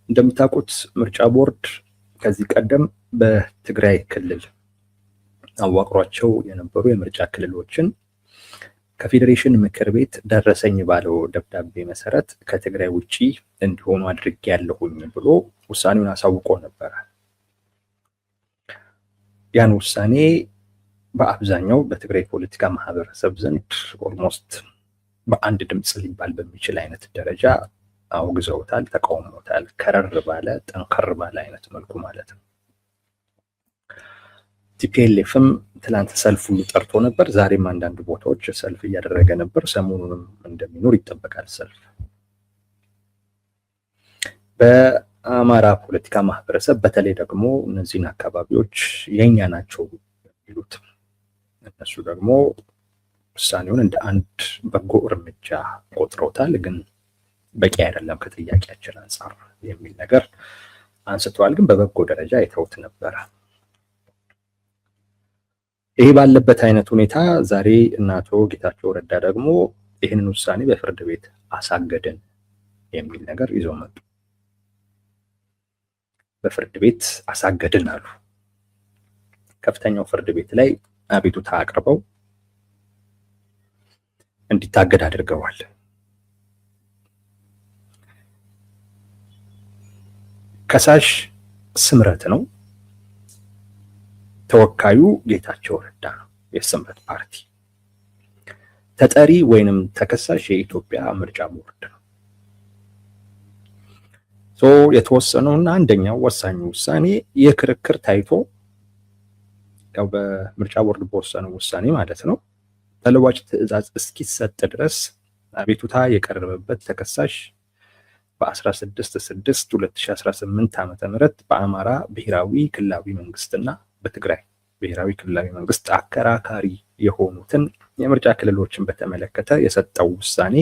እንደምታውቁት ምርጫ ቦርድ ከዚህ ቀደም በትግራይ ክልል አዋቅሯቸው የነበሩ የምርጫ ክልሎችን ከፌዴሬሽን ምክር ቤት ደረሰኝ ባለው ደብዳቤ መሰረት ከትግራይ ውጪ እንዲሆኑ አድርጌያለሁኝ ብሎ ውሳኔውን አሳውቆ ነበር። ያን ውሳኔ በአብዛኛው በትግራይ ፖለቲካ ማህበረሰብ ዘንድ ኦልሞስት በአንድ ድምፅ ሊባል በሚችል አይነት ደረጃ አውግዘውታል፣ ተቃውሞታል። ከረር ባለ ጠንከር ባለ አይነት መልኩ ማለት ነው። ቲፒኤልኤፍም ትላንት ሰልፍ ሁሉ ጠርቶ ነበር። ዛሬም አንዳንድ ቦታዎች ሰልፍ እያደረገ ነበር። ሰሞኑንም እንደሚኖር ይጠበቃል ሰልፍ። በአማራ ፖለቲካ ማህበረሰብ በተለይ ደግሞ እነዚህን አካባቢዎች የኛ ናቸው የሚሉት እነሱ ደግሞ ውሳኔውን እንደ አንድ በጎ እርምጃ ቆጥረውታል። ግን በቂ አይደለም ከጥያቄያችን አንጻር የሚል ነገር አንስተዋል። ግን በበጎ ደረጃ የተውት ነበረ። ይሄ ባለበት አይነት ሁኔታ ዛሬ አቶ ጌታቸው ረዳ ደግሞ ይህንን ውሳኔ በፍርድ ቤት አሳገድን የሚል ነገር ይዘው መጡ። በፍርድ ቤት አሳገድን አሉ። ከፍተኛው ፍርድ ቤት ላይ አቤቱታ አቅርበው እንዲታገድ አድርገዋል። ከሳሽ ስምረት ነው። ተወካዩ ጌታቸው ረዳ ነው፣ የስምረት ፓርቲ። ተጠሪ ወይንም ተከሳሽ የኢትዮጵያ ምርጫ ቦርድ ነው። የተወሰነውና አንደኛው ወሳኙ ውሳኔ የክርክር ታይቶ ያው በምርጫ ቦርድ በወሰነው ውሳኔ ማለት ነው ተለዋጭ ትዕዛዝ እስኪሰጥ ድረስ አቤቱታ የቀረበበት ተከሳሽ በ16/6/2018 ዓ.ም በአማራ ብሔራዊ ክልላዊ መንግስትና በትግራይ ብሔራዊ ክልላዊ መንግስት አከራካሪ የሆኑትን የምርጫ ክልሎችን በተመለከተ የሰጠው ውሳኔ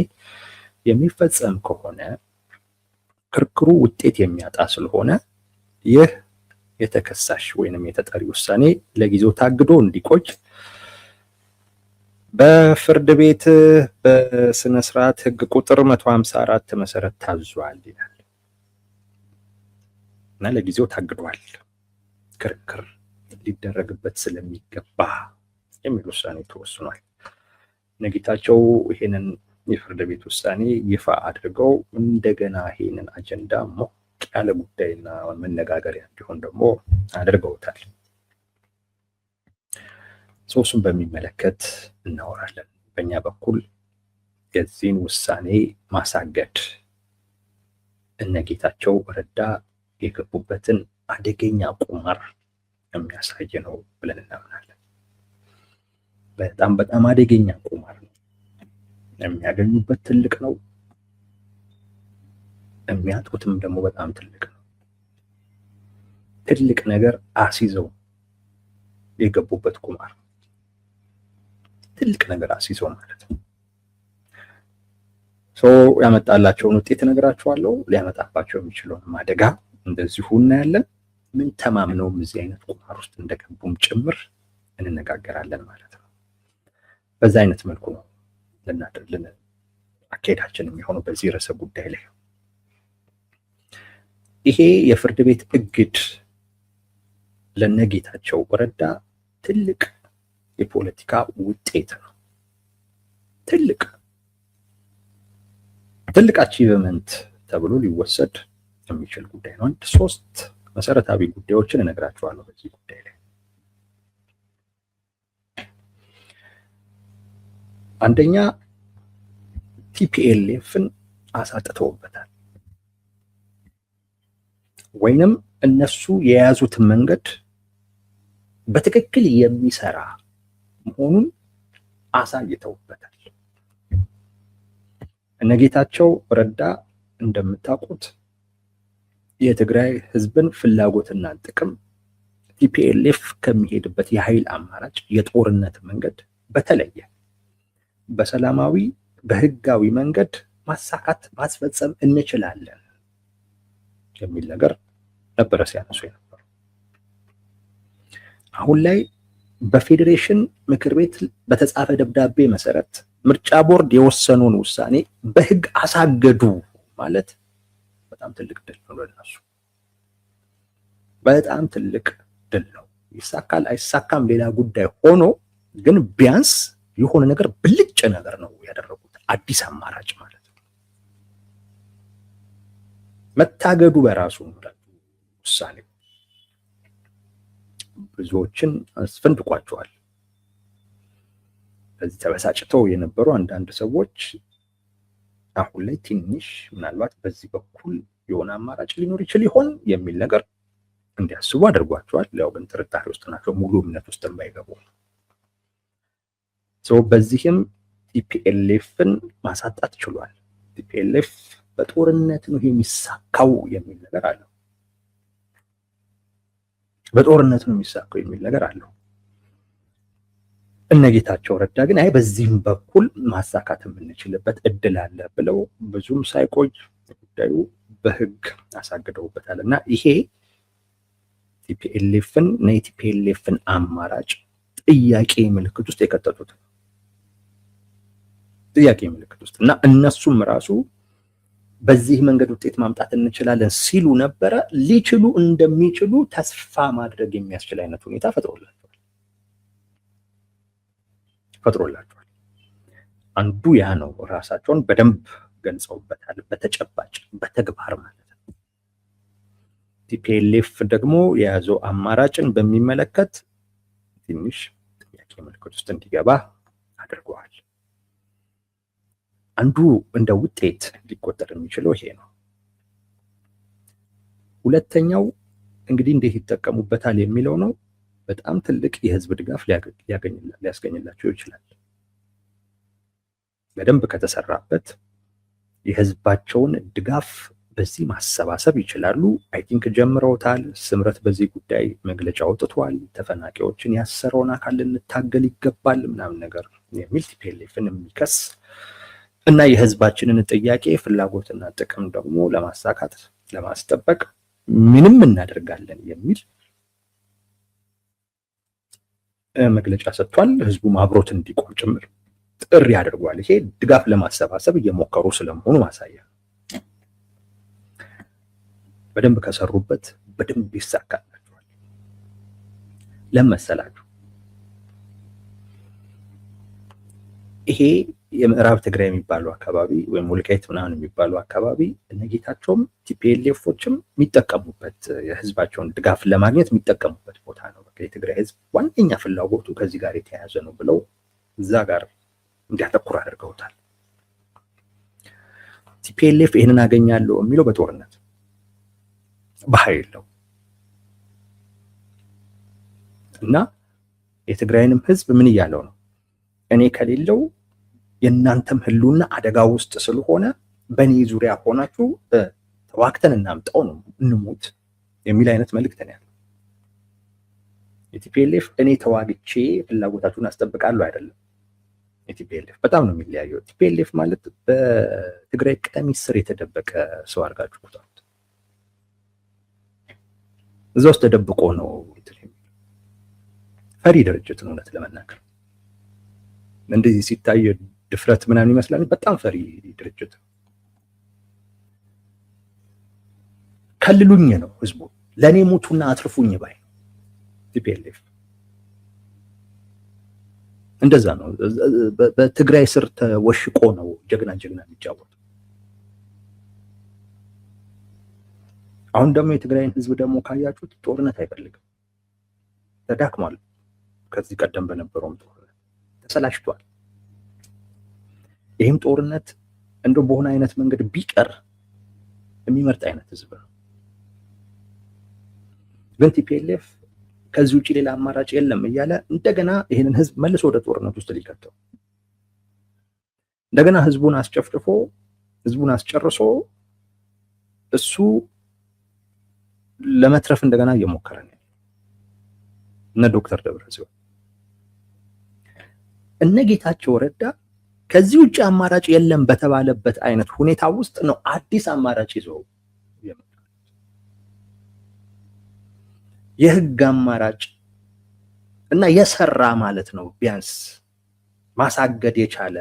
የሚፈጸም ከሆነ ክርክሩ ውጤት የሚያጣ ስለሆነ ይህ የተከሳሽ ወይንም የተጠሪ ውሳኔ ለጊዜው ታግዶ እንዲቆይ በፍርድ ቤት በስነ ስርዓት ህግ ቁጥር 154 መሰረት ታዟል ይላል እና ለጊዜው ታግዷል ክርክር ሊደረግበት ስለሚገባ የሚል ውሳኔ ተወስኗል። ጌታቸው ይሄንን የፍርድ ቤት ውሳኔ ይፋ አድርገው እንደገና ይሄንን አጀንዳ ሞቅ ያለ ጉዳይና መነጋገሪያ እንዲሆን ደግሞ አድርገውታል። ሶስቱን በሚመለከት እናወራለን። በእኛ በኩል የዚህን ውሳኔ ማሳገድ ጌታቸው ረዳ የገቡበትን አደገኛ ቁማር የሚያሳይ ነው ብለን እናምናለን። በጣም አደገኛ ቁማር ነው። የሚያገኙበት ትልቅ ነው፣ የሚያጡትም ደግሞ በጣም ትልቅ ነው። ትልቅ ነገር አስይዘው የገቡበት ቁማር፣ ትልቅ ነገር አስይዘው ማለት ነው። ያመጣላቸውን ውጤት እነግራችኋለሁ። ሊያመጣባቸው የሚችለውን አደጋ እንደዚሁ እናያለን። ምን ተማምነውም እዚህ አይነት ቁማር ውስጥ እንደገቡም ጭምር እንነጋገራለን ማለት ነው። በዛ አይነት መልኩ ነው ልናደርልን አካሄዳችን የሚሆነው በዚህ ርዕሰ ጉዳይ ላይ። ይሄ የፍርድ ቤት እግድ ለጌታቸው ረዳ ትልቅ የፖለቲካ ውጤት ነው። ትልቅ አቺቭመንት ተብሎ ሊወሰድ የሚችል ጉዳይ ነው። አንድ 3 መሰረታዊ ጉዳዮችን እነግራችኋለሁ በዚህ ጉዳይ ላይ። አንደኛ ቲፒኤልኤፍን አሳጥተውበታል፣ ወይንም እነሱ የያዙትን መንገድ በትክክል የሚሰራ መሆኑን አሳይተውበታል። ጌታቸው ረዳ እንደምታውቁት የትግራይ ህዝብን ፍላጎትና ጥቅም ቲፒኤልኤፍ ከሚሄድበት የኃይል አማራጭ የጦርነት መንገድ በተለየ በሰላማዊ በህጋዊ መንገድ ማሳካት ማስፈጸም እንችላለን የሚል ነገር ነበረ ሲያነሱ የነበረው። አሁን ላይ በፌዴሬሽን ምክር ቤት በተጻፈ ደብዳቤ መሰረት ምርጫ ቦርድ የወሰነውን ውሳኔ በህግ አሳገዱ ማለት በጣም ትልቅ ድል ነው ለነሱ፣ በጣም ትልቅ ድል ነው። ይሳካል አይሳካም ሌላ ጉዳይ ሆኖ ግን ቢያንስ የሆነ ነገር ብልጭ ነገር ነው ያደረጉት። አዲስ አማራጭ ማለት ነው። መታገዱ በራሱ ውሳኔ ብዙዎችን አስፈንድቋቸዋል። በዚህ ተበሳጭተው የነበሩ አንዳንድ ሰዎች አሁን ላይ ትንሽ ምናልባት በዚህ በኩል የሆነ አማራጭ ሊኖር ይችል ይሆን የሚል ነገር እንዲያስቡ አድርጓቸዋል። ያው ግን ጥርጣሬ ውስጥ ናቸው፣ ሙሉ እምነት ውስጥ የማይገቡ በዚህም ቲፒኤልኤፍን ማሳጣት ችሏል። ቲፒኤልኤፍ በጦርነት ነው የሚሳካው የሚል ነገር አለው። በጦርነት ነው የሚሳካው የሚል ነገር አለው። እነ ጌታቸው ረዳ ግን አይ በዚህም በኩል ማሳካት የምንችልበት እድል አለ ብለው ብዙም ሳይቆይ ጉዳዩ በህግ አሳግደውበታል እና ይሄ ቲፒኤልኤፍን እና የቲፒኤልኤፍን አማራጭ ጥያቄ ምልክት ውስጥ የከተቱት ጥያቄ ምልክት ውስጥ እና እነሱም ራሱ በዚህ መንገድ ውጤት ማምጣት እንችላለን ሲሉ ነበረ። ሊችሉ እንደሚችሉ ተስፋ ማድረግ የሚያስችል አይነት ሁኔታ ፈጥሮላቸዋል። አንዱ ያ ነው። ራሳቸውን በደንብ ገልጸውበታል፣ በተጨባጭ በተግባር ማለት ነው። ቲፒኤልኤፍ ደግሞ የያዘው አማራጭን በሚመለከት ትንሽ ጥያቄ ምልክት ውስጥ እንዲገባ አድርገዋል። አንዱ እንደ ውጤት ሊቆጠር የሚችለው ይሄ ነው። ሁለተኛው እንግዲህ እንዴት ይጠቀሙበታል የሚለው ነው። በጣም ትልቅ የህዝብ ድጋፍ ሊያስገኝላቸው ይችላል። በደንብ ከተሰራበት የህዝባቸውን ድጋፍ በዚህ ማሰባሰብ ይችላሉ። አይ ቲንክ ጀምረውታል። ስምረት በዚህ ጉዳይ መግለጫ አውጥቷል። ተፈናቃዮችን ያሰረውን አካል ልንታገል ይገባል ምናምን ነገር የሚል ቲፒኤልኤፍን የሚከስ እና የህዝባችንን ጥያቄ ፍላጎትና ጥቅም ደግሞ ለማሳካት ለማስጠበቅ ምንም እናደርጋለን የሚል መግለጫ ሰጥቷል። ህዝቡም አብሮት እንዲቆም ጭምር ጥሪ አድርጓል። ይሄ ድጋፍ ለማሰባሰብ እየሞከሩ ስለመሆኑ ማሳያ። በደንብ ከሰሩበት በደንብ ይሳካላቸዋል። ለመሰላችሁ ይሄ የምዕራብ ትግራይ የሚባለው አካባቢ ወይም ወልቃይት ምናምን የሚባለው አካባቢ እነጌታቸውም ቲፒኤልኤፎችም የሚጠቀሙበት የህዝባቸውን ድጋፍ ለማግኘት የሚጠቀሙበት ቦታ ነው። በቃ የትግራይ ህዝብ ዋነኛ ፍላጎቱ ከዚህ ጋር የተያያዘ ነው ብለው እዛ ጋር እንዲያተኩር አድርገውታል። ቲፒኤልኤፍ ይህንን አገኛለሁ የሚለው በጦርነት በኃይል ነው እና የትግራይንም ህዝብ ምን እያለው ነው? እኔ ከሌለው የእናንተም ህልውና አደጋ ውስጥ ስለሆነ በእኔ ዙሪያ ሆናችሁ ተዋክተን እናምጣው ነው እንሙት የሚል አይነት መልእክት ነው ያለው። የቲፒኤልኤፍ እኔ ተዋግቼ ፍላጎታችሁን አስጠብቃለሁ አይደለም። የቲፒኤልኤፍ በጣም ነው የሚለያየው። ቲፒኤልኤፍ ማለት በትግራይ ቀሚስ ስር የተደበቀ ሰው አድርጋችሁ ቁጠሩት። እዛ ውስጥ ተደብቆ ነው ፈሪ ድርጅት ነው። እውነት ለመናገር እንደዚህ ሲታይ ድፍረት ምናምን ይመስላል። በጣም ፈሪ ድርጅት ነው። ከልሉኝ ነው ህዝቡ፣ ለኔ ሞቱና አትርፉኝ ባይ ቲፒኤልኤፍ እንደዛ ነው። በትግራይ ስር ተወሽቆ ነው ጀግና የሚጫወት። አሁን ደግሞ የትግራይን ህዝብ ደግሞ ካያችሁት ጦርነት አይፈልግም። ተዳክሟል። ከዚህ ቀደም በነበረውም ጦርነት ተሰላችቷል። ይህም ጦርነት እንደው በሆነ አይነት መንገድ ቢቀር የሚመርጥ አይነት ህዝብ ነው። ግን ቲፒኤልኤፍ ከዚህ ውጭ ሌላ አማራጭ የለም እያለ እንደገና ይህንን ህዝብ መልሶ ወደ ጦርነት ውስጥ ሊከተው እንደገና ህዝቡን አስጨፍጭፎ ህዝቡን አስጨርሶ እሱ ለመትረፍ እንደገና እየሞከረ ነው። እነ ዶክተር ደብረጽዮን እነ ጌታቸው ረዳ ከዚህ ውጭ አማራጭ የለም በተባለበት አይነት ሁኔታ ውስጥ ነው አዲስ አማራጭ ይዘው የመጡት። የህግ አማራጭ እና የሰራ ማለት ነው። ቢያንስ ማሳገድ የቻለ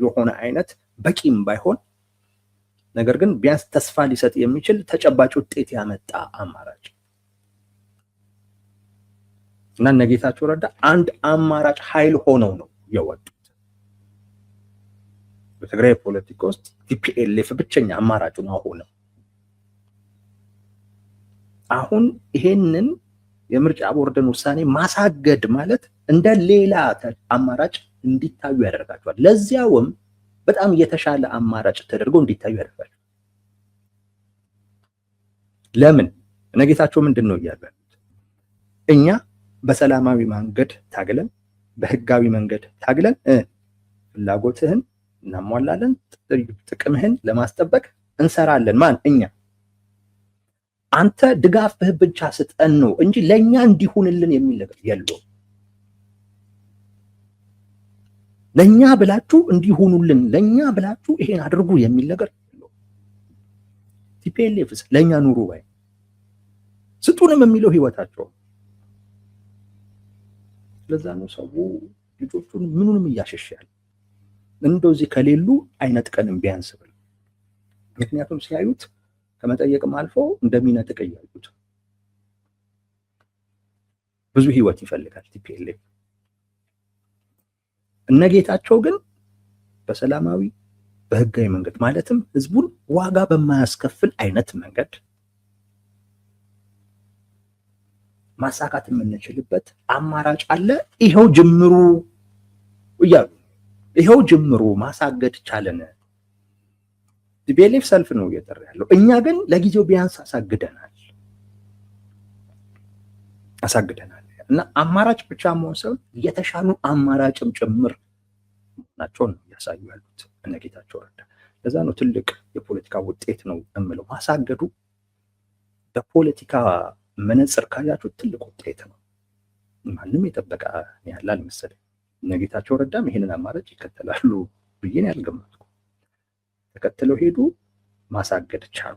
የሆነ አይነት በቂም ባይሆን ነገር ግን ቢያንስ ተስፋ ሊሰጥ የሚችል ተጨባጭ ውጤት ያመጣ አማራጭ እና እነ ጌታቸው ረዳ አንድ አማራጭ ኃይል ሆነው ነው የወጡት። በትግራይ ፖለቲካ ውስጥ ቲፒኤልኤፍ ብቸኛ አማራጭ ነው ሆነው። አሁን ይሄንን የምርጫ ቦርድን ውሳኔ ማሳገድ ማለት እንደ ሌላ አማራጭ እንዲታዩ ያደርጋቸዋል። ለዚያውም በጣም የተሻለ አማራጭ ተደርገው እንዲታዩ ያደርጋቸዋል። ለምን? እነ ጌታቸው ምንድን ነው እያሉ ያሉት? እኛ በሰላማዊ መንገድ ታግለን በህጋዊ መንገድ ታግለን ፍላጎትህን እናሟላለን፣ ጥቅምህን ለማስጠበቅ እንሰራለን። ማን? እኛ። አንተ ድጋፍህ ብቻ ስጠን ነው እንጂ ለኛ እንዲሁንልን የሚል ነገር የለውም። ለኛ ብላችሁ እንዲሁኑልን፣ ለኛ ብላችሁ ይሄን አድርጉ የሚል ነገር የለውም። ቲፒኤልኤፍስ ለኛ ኑሩ ባይ ስጡንም የሚለው ህይወታቸው። ለዛ ነው ሰው ልጆቹን ምኑንም እያሸሻል እንደው እዚህ ከሌሉ አይነት ቀንም ቢያንስ ብለው። ምክንያቱም ሲያዩት ከመጠየቅም አልፎ እንደሚነጥቅ እያዩት ብዙ ህይወት ይፈልጋል ቲፒኤልኤፍ። እነ ጌታቸው ግን በሰላማዊ በህጋዊ መንገድ ማለትም ህዝቡን ዋጋ በማያስከፍል አይነት መንገድ ማሳካት የምንችልበት አማራጭ አለ፣ ይሄው ጅምሩ እያሉ ይሄው ጅምሩ ማሳገድ ቻለን። ቲፒኤልኤፍ ሰልፍ ነው እየጠራ ያለው። እኛ ግን ለጊዜው ቢያንስ አሳግደናል እና አማራጭ ብቻ መሆን ሳይሆን የተሻሉ አማራጭም ጭምር መሆናቸውን እያሳዩ ያሉት እነ ጌታቸው ረዳ። ለዛ ነው ትልቅ የፖለቲካ ውጤት ነው የምለው። ማሳገዱ በፖለቲካ መነጽር ካያችሁ ትልቅ ውጤት ነው። ማንም የጠበቀ ያለ አልመሰለኝ። እነ ጌታቸው ረዳም ይሄንን አማራጭ ይከተላሉ ብዬ ነው ያልገመትኩ። ተከትለው ሄዱ፣ ማሳገድ ቻሉ።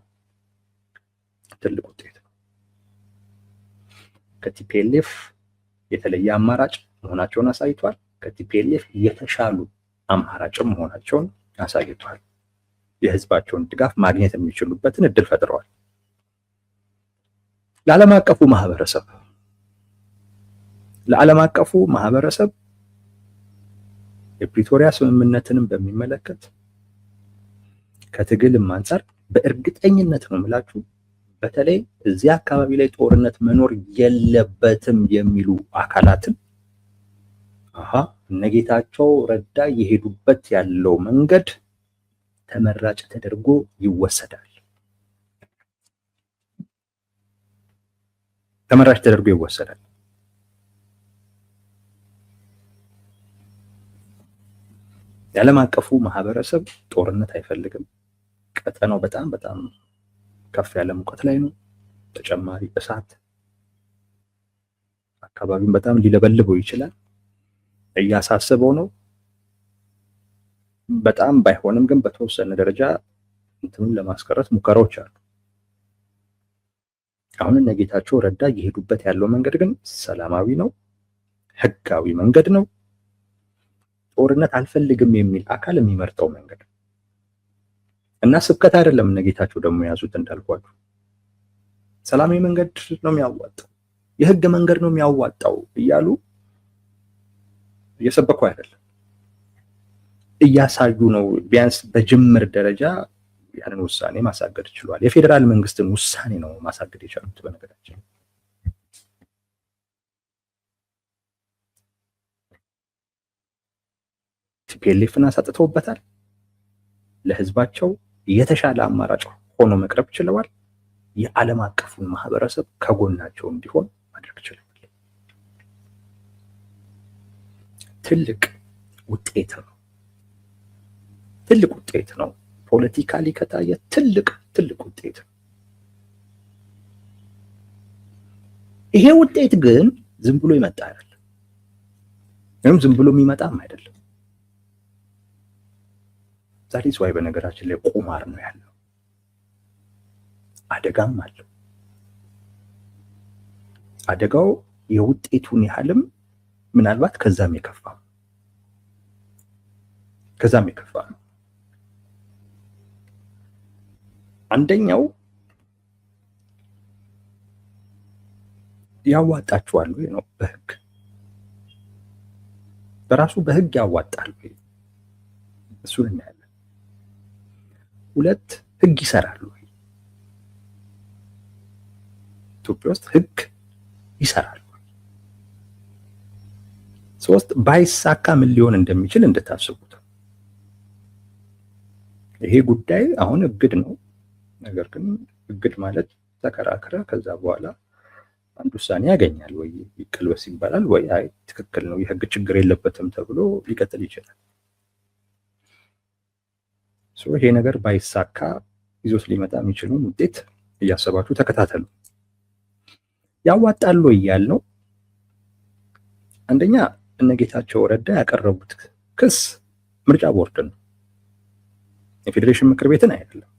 ትልቅ ውጤት ነው። ከቲፒኤልኤፍ የተለየ አማራጭ መሆናቸውን አሳይቷል። ከቲፒኤልኤፍ የተሻሉ አማራጭም መሆናቸውን አሳይቷል። የህዝባቸውን ድጋፍ ማግኘት የሚችሉበትን እድል ፈጥረዋል። ለዓለም አቀፉ ማህበረሰብ የፕሪቶሪያ ስምምነትንም በሚመለከት ከትግልም አንፃር በእርግጠኝነት ነው የምላችሁ፣ በተለይ እዚህ አካባቢ ላይ ጦርነት መኖር የለበትም የሚሉ አካላትን እነ ጌታቸው ረዳ የሄዱበት ያለው መንገድ ተመራጭ ተደርጎ ይወሰዳል። የዓለም አቀፉ ማህበረሰብ ጦርነት አይፈልግም። ቀጠናው በጣም በጣም ከፍ ያለ ሙቀት ላይ ነው። ተጨማሪ እሳት አካባቢውን በጣም ሊለበልበው ይችላል። እያሳሰበው ነው። በጣም ባይሆንም ግን በተወሰነ ደረጃ እንትኑን ለማስቀረት ሙከራዎች አሉ። አሁን እነ ጌታቸው ረዳ እየሄዱበት ያለው መንገድ ግን ሰላማዊ ነው፣ ህጋዊ መንገድ ነው። ጦርነት አልፈልግም የሚል አካል የሚመርጠው መንገድ እና ስብከት አይደለም። እነ ጌታቸው ደግሞ የያዙት እንዳልኳችሁ ሰላማዊ መንገድ ነው የሚያዋጣው፣ የህግ መንገድ ነው የሚያዋጣው እያሉ እየሰበኩ አይደለም፣ እያሳዩ ነው። ቢያንስ በጅምር ደረጃ ያንን ውሳኔ ማሳገድ ችሏል። የፌዴራል መንግስትን ውሳኔ ነው ማሳገድ የቻሉት። በነገራችን ቲፒኤልኤፍን አሳጥተውበታል። ለህዝባቸው የተሻለ አማራጭ ሆኖ መቅረብ ችለዋል። የዓለም አቀፉን ማህበረሰብ ከጎናቸው እንዲሆን ማድረግ ችለዋል። ትልቅ ውጤት ነው። ፖለቲካሊ ከታየ ትልቅ ውጤት ነው። ይሄ ውጤት ግን ዝም ብሎ ይመጣ አይደለም፣ ወይም ዝም ብሎ የሚመጣም አይደለም። ዛሬ ሰው በነገራችን ላይ ቁማር ነው ያለው፣ አደጋም አለው። አደጋው የውጤቱን ያህልም ምናልባት ከዛም የከፋ ነው። አንደኛው ያዋጣችኋል ወይ ነው። በህግ በራሱ በህግ ያዋጣል ወይ? እሱን እናያለን። ሁለት ህግ ይሰራል ወይ? ኢትዮጵያ ውስጥ ህግ ይሰራል ወይ? ሶስት ባይሳካ ምን ሊሆን እንደሚችል እንድታስቡት። ይሄ ጉዳይ አሁን እግድ ነው። ነገር ግን እግድ ማለት ተከራክረ ከዛ በኋላ አንድ ውሳኔ ያገኛል። ወይ ይቀልበስ ይባላል፣ ወይ አይ ትክክል ነው የህግ ችግር የለበትም ተብሎ ሊቀጥል ይችላል። ይሄ ነገር ባይሳካ ይዞት ሊመጣ የሚችለውን ውጤት እያሰባችሁ ተከታተሉ። ያዋጣል ወይ ያልነው አንደኛ እነ ጌታቸው ረዳ ያቀረቡት ክስ ምርጫ ቦርድ ነው፣ የፌዴሬሽን ምክር ቤትን አይደለም፣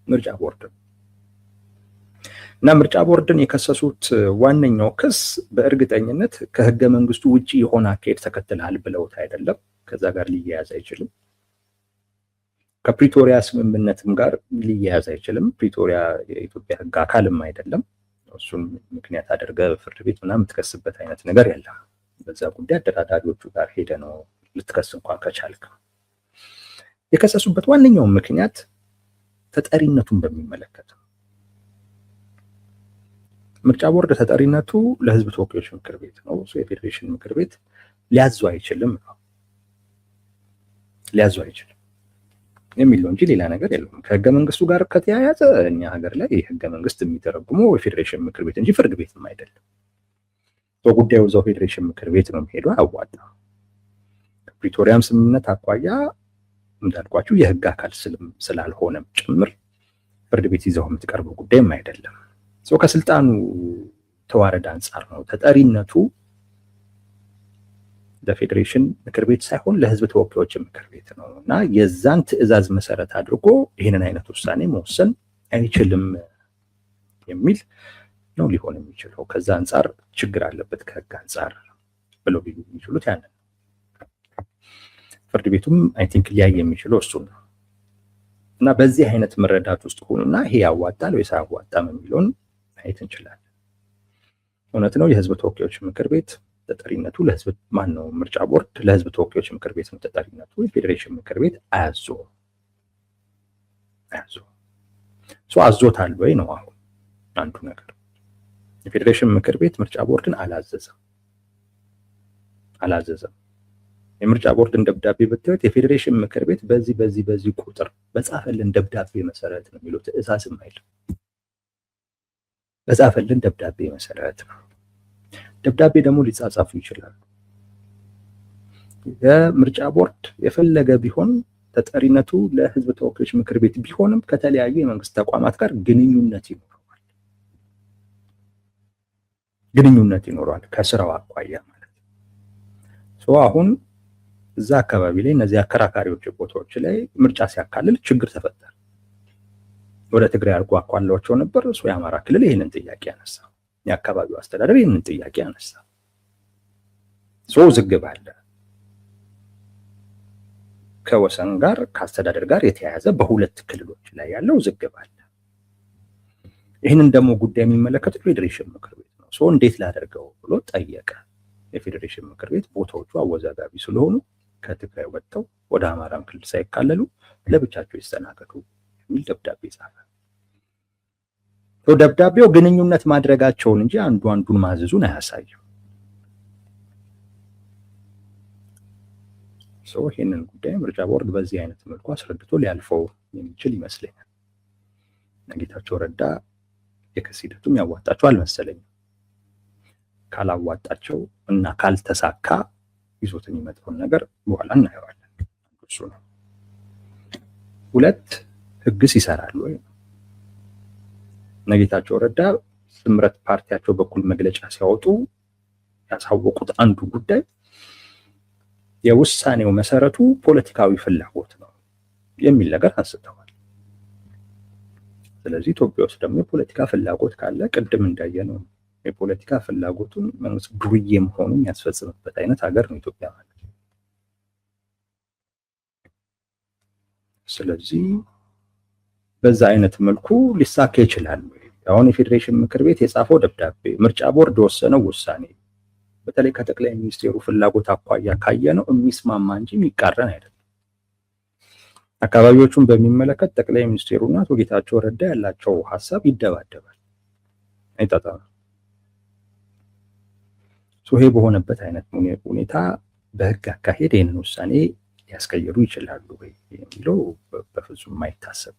ምርጫ ቦርድ ነው። እና ምርጫ ቦርድን የከሰሱት ዋነኛው ክስ በእርግጠኝነት ከህገ መንግስቱ ውጪ የሆነ አካሄድ ተከትለሃል ብለውት አይደለም። ከዛ ጋር ሊያያዝ አይችልም። ከፕሪቶሪያ ስምምነትም ጋር ሊያያዝ አይችልም። ፕሪቶሪያ የኢትዮጵያ ህግ አካልም አይደለም። እሱን ምክንያት አድርገህ ፍርድ ቤት ምናምን የምትከስበት አይነት ነገር የለም። በዛ ጉዳይ አደራዳሪዎቹ ጋር ሄደ ነው ልትከስ እንኳን ከቻልክ። የከሰሱበት ዋነኛው ምክንያት ተጠሪነቱን በሚመለከት ነው። ምርጫ ቦርድ ተጠሪነቱ ለህዝብ ተወካዮች ምክር ቤት ነው። የፌዴሬሽን ምክር ቤት ሊያዙ አይችልም ነው፣ ሊያዙ አይችልም የሚለው እንጂ ሌላ ነገር የለውም። ከህገ መንግስቱ ጋር ከተያያዘ እኛ ሀገር ላይ ህገ መንግስት የሚተረጉመው የፌዴሬሽን ምክር ቤት እንጂ ፍርድ ቤትም አይደለም። ጉዳዩ እዛው ፌዴሬሽን ምክር ቤት ነው የሚሄደው። አያዋጣ ከፕሪቶሪያም ስምምነት አኳያ እንዳልኳችሁ የህግ አካል ስላልሆነም ጭምር ፍርድ ቤት ይዘው የምትቀርበው ጉዳይም አይደለም። ከስልጣኑ ተዋረድ አንጻር ነው ተጠሪነቱ ለፌዴሬሽን ምክር ቤት ሳይሆን ለህዝብ ተወካዮች ምክር ቤት ነው እና የዛን ትዕዛዝ መሰረት አድርጎ ይህንን አይነት ውሳኔ መወሰን አይችልም የሚል ነው ሊሆን የሚችለው። ከዛ አንጻር ችግር አለበት ከህግ አንጻር ብለው የሚችሉት ያንን ፍርድ ቤቱም አይ ቲንክ ሊያይ የሚችለው እሱን ነው እና በዚህ አይነት መረዳት ውስጥ ሆኑና ይሄ ያዋጣል ወይስ አያዋጣም የሚለውን ማየት እንችላለን። እውነት ነው የህዝብ ተወካዮች ምክር ቤት ተጠሪነቱ ለህዝብ ማን ነው? ምርጫ ቦርድ ለህዝብ ተወካዮች ምክር ቤት ነው ተጠሪነቱ። የፌዴሬሽን ምክር ቤት አዞታል ወይ ነው አሁን አንዱ ነገር። የፌዴሬሽን ምክር ቤት ምርጫ ቦርድን አላዘዘም። የምርጫ ቦርድን ደብዳቤ ብታዩት የፌዴሬሽን ምክር ቤት በዚህ ቁጥር በጻፈልን ደብዳቤ መሰረት ነው የሚለው፣ ትዕዛዝም አይልም። በጻፈልን ደብዳቤ መሰረት ነው። ደብዳቤ ደግሞ ሊጻጻፉ ይችላሉ። የምርጫ ቦርድ የፈለገ ቢሆን ተጠሪነቱ ለህዝብ ተወካዮች ምክር ቤት ቢሆንም ከተለያዩ የመንግስት ተቋማት ጋር ግንኙነት ይኖረዋል ከስራው አኳያ ማለት ነው። አሁን እዛ አካባቢ ላይ እነዚህ አከራካሪዎች ቦታዎች ላይ ምርጫ ሲያካልል ችግር ተፈጠረ። ወደ ትግራይ አድርጎ አኳላቸው ነበር። የአማራ ክልል ይህንን ጥያቄ ያነሳ፣ የአካባቢው አስተዳደር ይህንን ጥያቄ ያነሳ። ውዝግብ አለ። ከወሰን ጋር ከአስተዳደር ጋር የተያያዘ በሁለት ክልሎች ላይ ያለው ውዝግብ አለ። ይህንን ደግሞ ጉዳይ የሚመለከተው ፌዴሬሽን ምክር ቤት ነው። እንዴት ላደርገው ብሎ ጠየቀ። የፌዴሬሽን ምክር ቤት ቦታዎቹ አወዛጋቢ ስለሆኑ ከትግራይ ወጥተው ወደ አማራም ክልል ሳይካለሉ ለብቻቸው ይስተናገዱ የሚል ደብዳቤ ጻፈ። ደብዳቤው ግንኙነት ማድረጋቸውን እንጂ አንዱ አንዱን ማዘዙን አያሳይም። ይህንን ጉዳይ ምርጫ ቦርድ በዚህ አይነት መልኩ አስረድቶ ሊያልፈው የሚችል ይመስለኛል። ጌታቸው ረዳ የክስ ሂደቱም ያዋጣቸው አልመሰለኝም። ካላዋጣቸው እና ካልተሳካ ይዞት የሚመጣውን ነገር በኋላ እናየዋለን። እሱ ነው። ሁለት ህግስ ይሰራል ወይ? ጌታቸው ረዳ ስምረት ፓርቲያቸው በኩል መግለጫ ሲያወጡ ያሳወቁት አንዱ ጉዳይ የውሳኔው መሰረቱ ፖለቲካዊ ፍላጎት ነው የሚል ነገር አንስተዋል። ስለዚህ ኢትዮጵያ ውስጥ ደግሞ የፖለቲካ ፍላጎት ካለ ቅድም እንዳየነው የፖለቲካ ፍላጎቱን መንግስት ዱርዬ መሆኑን ያስፈጽምበት አይነት ሀገር ነው ኢትዮጵያ ማለት ነው። ስለዚህ በዛ አይነት መልኩ ሊሳካ ይችላል። አሁን የፌዴሬሽን ምክር ቤት የጻፈው ደብዳቤ፣ ምርጫ ቦርድ የወሰነው ውሳኔ በተለይ ከጠቅላይ ሚኒስቴሩ ፍላጎት አኳያ ካየነው የሚስማማ እንጂ የሚቃረን አይደለም። አካባቢዎቹን በሚመለከት ጠቅላይ ሚኒስቴሩና አቶ ጌታቸው ረዳ ያላቸው ሀሳብ ይደባደባል፣ አይጣጣም። ይሄ በሆነበት አይነት ሁኔታ በህግ አካሄድ ይህንን ውሳኔ ሊያስቀይሩ ይችላሉ ወይ የሚለው በፍጹም አይታሰብ።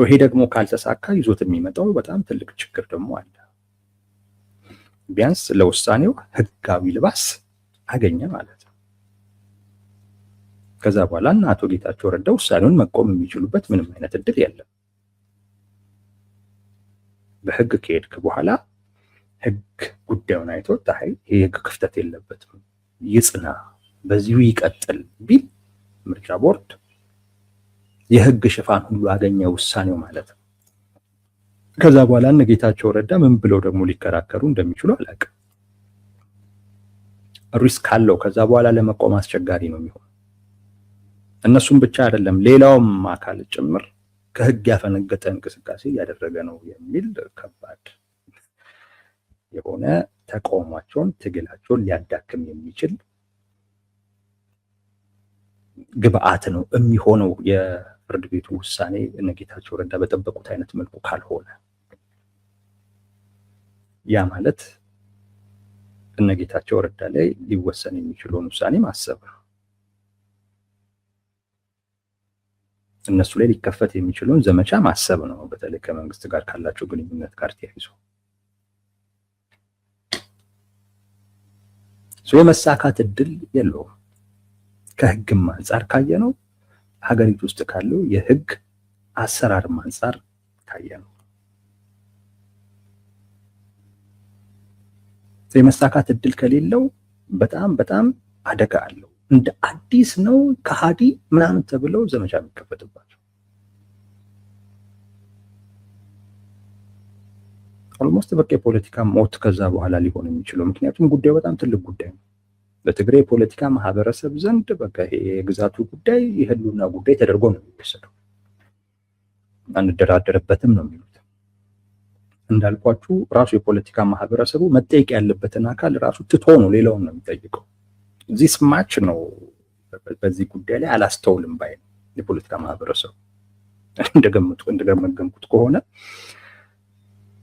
ይሄ ደግሞ ካልተሳካ ይዞት የሚመጣው በጣም ትልቅ ችግር ደግሞ አለ። ቢያንስ ለውሳኔው ህጋዊ ልባስ አገኘ ማለት ነው። ከዛ በኋላ እና አቶ ጌታቸው ረዳ ውሳኔውን መቆም የሚችሉበት ምንም አይነት እድል የለም። በህግ ከሄድክ በኋላ ህግ ጉዳዩን አይቶ ታይ ይሄ ህግ ክፍተት የለበትም ይጽና በዚሁ ይቀጥል ቢል ምርጫ ቦርድ የህግ ሽፋን ሁሉ አገኘ ውሳኔው ማለት ነው። ከዛ በኋላ እነ ጌታቸው ረዳ ምን ብለው ደግሞ ሊከራከሩ እንደሚችሉ አላውቅም። ሪስክ አለው። ከዛ በኋላ ለመቆም አስቸጋሪ ነው የሚሆነው። እነሱም ብቻ አይደለም ሌላውም አካል ጭምር ከህግ ያፈነገጠ እንቅስቃሴ እያደረገ ነው የሚል ከባድ የሆነ ተቃውሟቸውን፣ ትግላቸውን ሊያዳክም የሚችል ግብአት ነው የሚሆነው የፍርድ ቤቱ ውሳኔ እነ ጌታቸው ረዳ በጠበቁት አይነት መልኩ ካልሆነ። ያ ማለት እነ ጌታቸው ረዳ ላይ ሊወሰን የሚችለውን ውሳኔ ማሰብ ነው። እነሱ ላይ ሊከፈት የሚችለውን ዘመቻ ማሰብ ነው። በተለይ ከመንግስት ጋር ካላቸው ግንኙነት ጋር ተያይዞ የመሳካት እድል የለውም። ከህግም አንጻር ካየነው ሀገሪቱ ውስጥ ካለው የህግ አሰራርም አንጻር ካየነው የመሳካት እድል ከሌለው በጣም አደጋ አለው። እንደ አዲስ ነው ከሃዲ ምናምን ተብለው ዘመቻ የሚከፈትባቸው ኦልሞስት በቃ የፖለቲካ ሞት ከዛ በኋላ ሊሆን የሚችለው። ምክንያቱም ጉዳዩ በጣም ትልቅ ጉዳይ ነው። በትግራይ የፖለቲካ ማህበረሰብ ዘንድ በቃ ይሄ የግዛቱ ጉዳይ የህልውና ጉዳይ ተደርጎ ነው የሚወሰደው። አንደራደርበትም ነው የሚሉት። እንዳልኳችሁ ራሱ የፖለቲካ ማህበረሰቡ መጠየቅ ያለበትን አካል ራሱ ትቶ ነው ሌላውን ነው የሚጠይቀው። እዚህ ስማች ነው በዚህ ጉዳይ ላይ አላስተውልም ባይ ነው የፖለቲካ ማህበረሰቡ። እንደገመገምኩት ከሆነ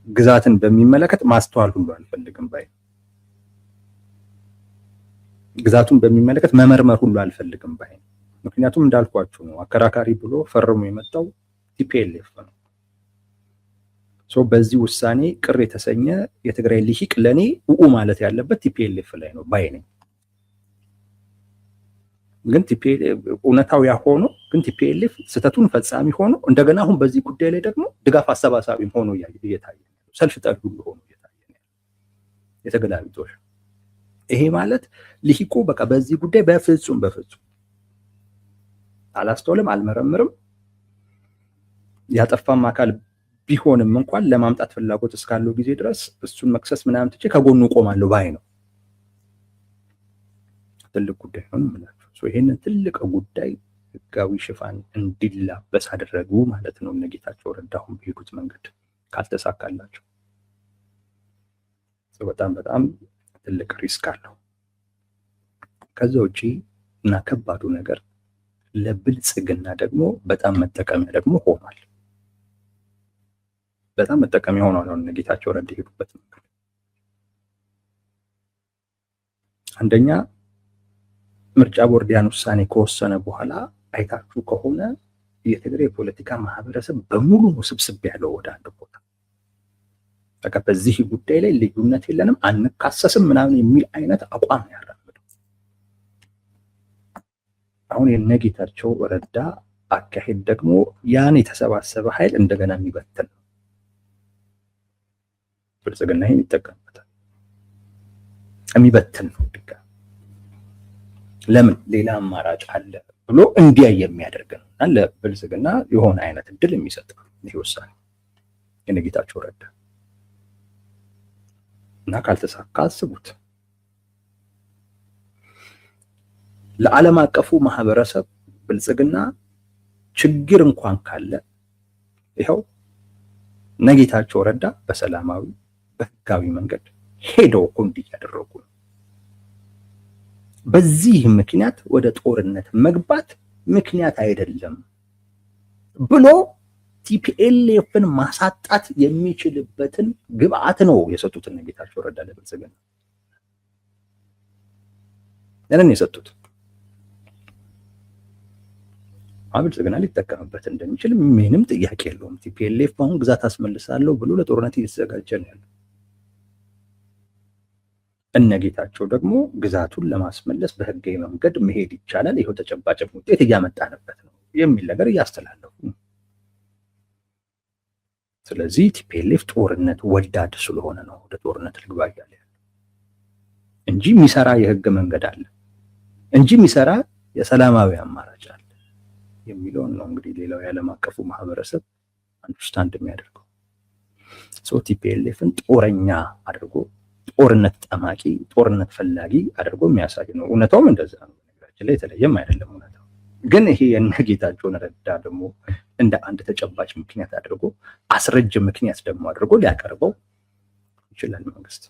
ግዛትን በሚመለከት ማስተዋል ሁሉ አልፈልግም ባይ ነው። ግዛቱን በሚመለከት መመርመር ሁሉ አልፈልግም ባይ ነው። ምክንያቱም እንዳልኳችሁ ነው አከራካሪ ብሎ ፈርሞ የመጣው ቲፒኤልኤፍ ነው። በዚህ ውሳኔ ቅር የተሰኘ የትግራይ ልሂቅ ለኔ ማለት ያለበት ቲፒኤልኤፍ ላይ ነው ባይ ነኝ። ግን እውነታው ያ ሆኖ ግን ቲፒኤልኤፍ ስህተቱን ፈጻሚ ሆኖ እንደገና አሁን በዚህ ጉዳይ ላይ ደግሞ ድጋፍ አሰባሳቢም ሆኖ እየታየ ነው። ሰልፍ ጠል ሁሉ ሆኖ እየታየ ነው የተገላቢጦሽ። ይሄ ማለት ልሂቁ በቃ በዚህ ጉዳይ በፍጹም አላስተውልም፣ አልመረምርም፣ ያጠፋም አካል ቢሆንም እንኳን ለማምጣት ፍላጎት እስካለው ጊዜ ድረስ እሱን መክሰስ ምናምን ትቼ ከጎኑ ቆማለሁ ባይ ነው። ትልቅ ጉዳይ ነው ማለት ነው። ይሄንን ትልቅ ጉዳይ ህጋዊ ሽፋን እንዲላበስ አደረጉ ማለት ነው። እነ ጌታቸው ረዳ አሁን በሄዱት መንገድ ካልተሳካላቸው በጣም ትልቅ ሪስክ አለው። ከዛ ውጪ እና ከባዱ ነገር ለብልጽግና ደግሞ በጣም መጠቀሚያ ደግሞ ሆኗል። በጣም መጠቀሚያ ሆኗል እነ ጌታቸው ረዳ የሄዱበት መንገድ። አንደኛ ምርጫ ቦርድ ያን ውሳኔ ከወሰነ በኋላ አይታችሁ ከሆነ የትግራይ ፖለቲካ ማህበረሰብ በሙሉ ስብስብ ያለው ወደ አንድ ቦታ በቃ በዚህ ጉዳይ ላይ ልዩነት የለንም አንካሰስም ምናምን የሚል አይነት አቋም ያራምዱ። አሁን የነ ጌታቸው ረዳ አካሄድ ደግሞ ያን የተሰባሰበ ኃይል እንደገና የሚበትን ነው። ብልጽግና ይሄን ይጠቀምበታል። የሚበትን ነው ድጋ ለምን ሌላ አማራጭ አለ ብሎ እንዲያይ የሚያደርግ ነው እና ለብልጽግና የሆነ አይነት እድል የሚሰጥ ነው ይሄ ውሳኔ የነ ጌታቸው ረዳ እና ካልተሳካ አስቡት ለዓለም አቀፉ ማህበረሰብ ብልጽግና ችግር እንኳን ካለ ይኸው እነ ጌታቸው ረዳ በሰላማዊ በህጋዊ መንገድ ሄደው እኮ እንዲህ ያደረጉ ነው። በዚህ ምክንያት ወደ ጦርነት መግባት ምክንያት አይደለም ብሎ ቲፒኤልኤፍን ማሳጣት የሚችልበትን ግብአት ነው የሰጡት እነ ጌታቸው ረዳ ለብልጽግና። ያንን የሰጡት ብልጽግና ሊጠቀምበት እንደሚችል ምንም ጥያቄ የለውም። ቲፒኤልኤፍ አሁን ግዛት አስመልሳለሁ ብሎ ለጦርነት እየተዘጋጀ ነው ያለው። እነ ጌታቸው ደግሞ ግዛቱን ለማስመለስ በህጋዊ መንገድ መሄድ ይቻላል፣ ይሄው ተጨባጭ ውጤት እያመጣንበት ነው የሚል ነገር እያስተላለፉ። ስለዚህ ቲፒኤልኤፍ ጦርነት ወዳድ ስለሆነ ነው ወደ ጦርነት ልግባ እያለ ያለው እንጂ የሚሰራ የህግ መንገድ አለ እንጂ የሚሰራ የሰላማዊ አማራጭ አለ የሚለውን ነው እንግዲህ ሌላው የዓለም አቀፉ ማህበረሰብ አንደርስታንድ የሚያደርገው። ቲፒኤልኤፍን ጦረኛ አድርጎ ጦርነት ጠማቂ ጦርነት ፈላጊ አድርጎ የሚያሳይ ነው። እውነታውም እንደዛ ነው። ነገራችን ላይ የተለየም አይደለም እውነታው። ግን ይሄ የእነ ጌታቸውን ረዳ ደግሞ እንደ አንድ ተጨባጭ ምክንያት አድርጎ አስረጅ ምክንያት ደግሞ አድርጎ ሊያቀርበው ይችላል መንግስት።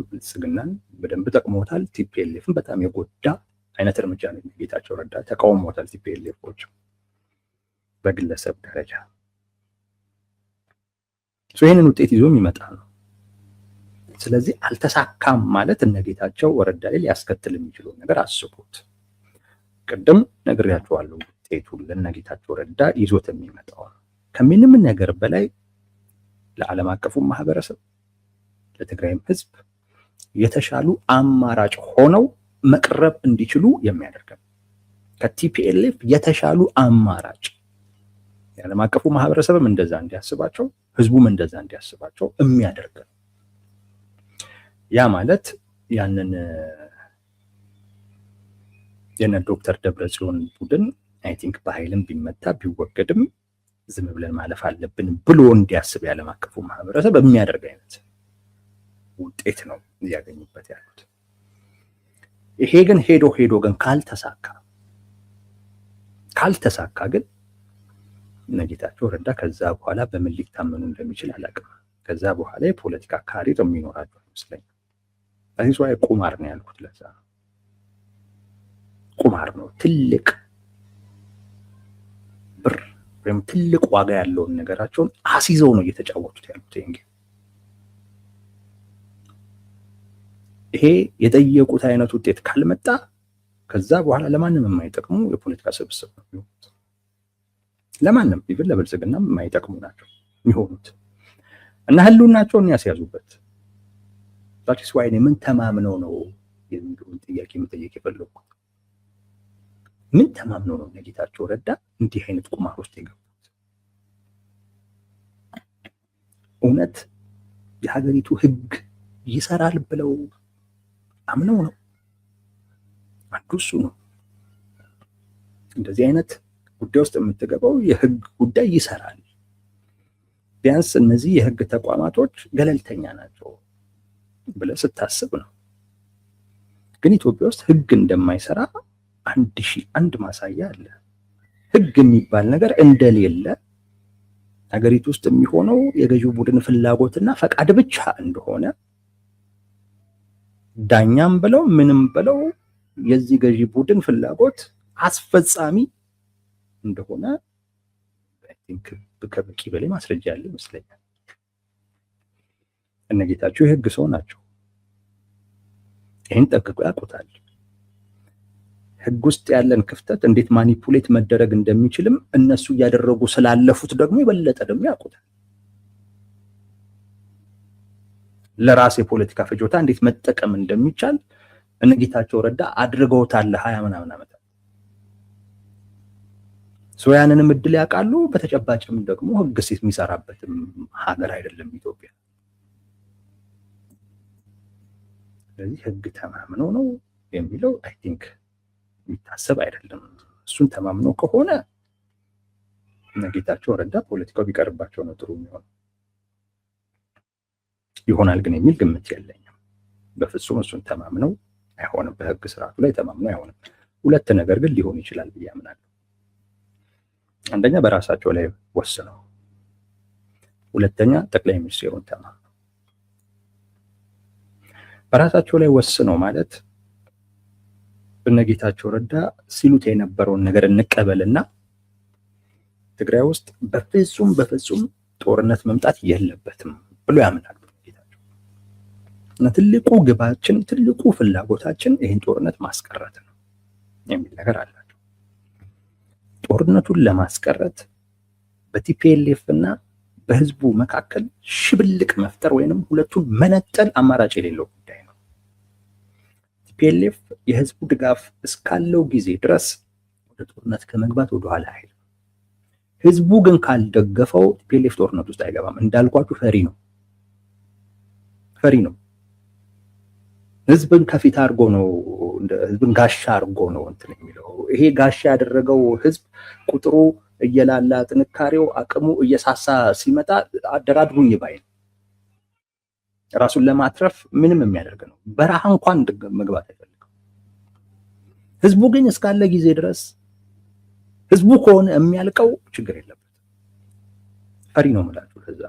ብልጽግናን በደንብ ጠቅሞታል። ቲፒኤልኤፍን በጣም የጎዳ አይነት እርምጃ ነው ጌታቸው ረዳ ተቃውሞታል። ቲፒኤልኤፎች በግለሰብ ደረጃ ይህንን ውጤት ይዞ የሚመጣ ነው። ስለዚህ አልተሳካም ማለት እነ ጌታቸው ረዳ ላይ ሊያስከትል የሚችለው ነገር አስቡት። ቅድም ነግሬያቸዋለሁ። ውጤቱን ለእነ ጌታቸው ረዳ ይዞት የሚመጣው ከምንም ነገር በላይ ለዓለም አቀፉ ማህበረሰብ ለትግራይም ህዝብ የተሻሉ አማራጭ ሆነው መቅረብ እንዲችሉ የሚያደርግ ከቲፒኤልኤፍ የተሻሉ አማራጭ የዓለም አቀፉ ማህበረሰብም እንደዛ እንዲያስባቸው ህዝቡም እንደዛ እንዲያስባቸው የሚያደርግ ነው። ያ ማለት ያንን የነ ዶክተር ደብረጽዮን ቡድን አይ ቲንክ በኃይልም ቢመታ ቢወገድም ዝም ብለን ማለፍ አለብን ብሎ እንዲያስብ የዓለም አቀፉ ማህበረሰብ የሚያደርግ አይነት ውጤት ነው እያገኙበት ያሉት። ይሄ ግን ሄዶ ግን ካልተሳካ ግን እነ ጌታቸው ረዳ ከዛ በኋላ በምን ሊታመኑ እንደሚችል አላውቅም። ከዛ በኋላ የፖለቲካ ካሪር የሚኖራቸው ይመስለኛል። ስለዚህ ቁማር ነው ያልኩት። ለዛ ቁማር ነው። ትልቅ ብር ወይም ትልቅ ዋጋ ያለውን ነገራቸውን አስይዘው ነው እየተጫወቱት ያሉት። ይሄ የጠየቁት አይነት ውጤት ካልመጣ ከዛ በኋላ ለማንም የማይጠቅሙ የፖለቲካ ስብስብ ነው። ለማንም ይብን ለብልጽግና የማይጠቅሙ ናቸው የሚሆኑት እና ህልውናቸውን ያስያዙበት። ዛትስ ዋይ ምን ተማምነው ነው የሚሉን ጥያቄ መጠየቅ የፈለኩት። ምን ተማምነው ነው ጌታቸው ረዳ እንዲህ አይነት ቁማር ውስጥ የገቡት? እውነት የሀገሪቱ ህግ ይሰራል ብለው አምነው ነው? አንዱ እሱ ነው። እንደዚህ አይነት ጉዳይ ውስጥ የምትገባው የህግ ጉዳይ ይሰራል፣ ቢያንስ እነዚህ የህግ ተቋማቶች ገለልተኛ ናቸው ብለህ ስታስብ ነው። ግን ኢትዮጵያ ውስጥ ህግ እንደማይሰራ 1001 ማሳያ አለ። ህግ የሚባል ነገር እንደሌለ ሀገሪቱ ውስጥ የሚሆነው የገዢው ቡድን ፍላጎትና ፈቃድ ብቻ እንደሆነ ዳኛም ብለው ምንም ብለው የዚህ ገዢ ቡድን ፍላጎት አስፈጻሚ እንደሆነ ከበቂ በላይ ማስረጃ ያለ ይመስለኛል። እነ ጌታቸው የህግ ሰው ናቸው። ይህን ጠንቅቀው ያውቁታል። ህግ ውስጥ ያለን ክፍተት እንዴት ማኒፑሌት መደረግ እንደሚችልም እነሱ እያደረጉ ስላለፉት ደግሞ የበለጠ ደግሞ ያውቁታል። ለራስ የፖለቲካ ፍጆታ እንዴት መጠቀም እንደሚቻል እነ ጌታቸው ረዳ አድርገውታል 20 ምናምን ዓመታት። ያንንም እድል ያውቃሉ። በተጨባጭም ደግሞ ህግ ሴት የሚሰራበትም ሀገር አይደለም ኢትዮጵያ። ስለዚህ ህግ ተማምኖ ነው የሚለው አይ ቲንክ የሚታሰብ አይደለም። እሱን ተማምኖ ከሆነ እነ ጌታቸው ረዳ ፖለቲካው ቢቀርባቸው ነው ጥሩ የሚሆነው። ይሆናል ግን የሚል ግምት የለኝም። በፍጹም እሱን ተማምነው አይሆንም። በህግ ስርዓቱ ላይ ተማምነው አይሆንም። ሁለት ነገር ግን ሊሆን ይችላል ብዬ አምናለሁ። አንደኛ በራሳቸው ላይ ወስነው፣ ሁለተኛ ጠቅላይ ሚኒስትሩን ተማምነው። በራሳቸው ላይ ወስነው ማለት እነ ጌታቸው ረዳ ሲሉት የነበረውን ነገር እንቀበልና ትግራይ ውስጥ በፍጹም ጦርነት መምጣት የለበትም ብሎ ያምናሉ ጌታቸው። እና ትልቁ ግባችን፣ ትልቁ ፍላጎታችን ይህን ጦርነት ማስቀረት ነው የሚል ነገር አላቸው። ጦርነቱን ለማስቀረት በቲፒኤልኤፍ እና በህዝቡ መካከል ሽብልቅ መፍጠር ወይንም ሁለቱን መነጠል አማራጭ የሌለው ጉዳይ ነው። ቲፒኤልኤፍ የህዝቡ ድጋፍ እስካለው ጊዜ ድረስ ወደ ጦርነት ከመግባት ወደኋላ አይልም። ህዝቡ ግን ካልደገፈው ቲፒኤልኤፍ ጦርነት ውስጥ አይገባም። እንዳልኳችሁ ፈሪ ነው። ህዝብን ከፊት አድርጎ ነው፣ ህዝብን ጋሻ አድርጎ ነው እንትን የሚለው። ይሄ ጋሻ ያደረገው ህዝብ ቁጥሩ እየላላ ጥንካሬው አቅሙ እየሳሳ ሲመጣ አደራድሩኝ ባይ ነው። ራሱን ለማትረፍ ምንም የሚያደርግ ነው። በረሃ እንኳን መግባት አይፈልግም። ህዝቡ ግን እስካለ ጊዜ ድረስ ህዝቡ ከሆነ የሚያልቀው ችግር የለበት። ፈሪ ነው የምላችሁ። ለዛ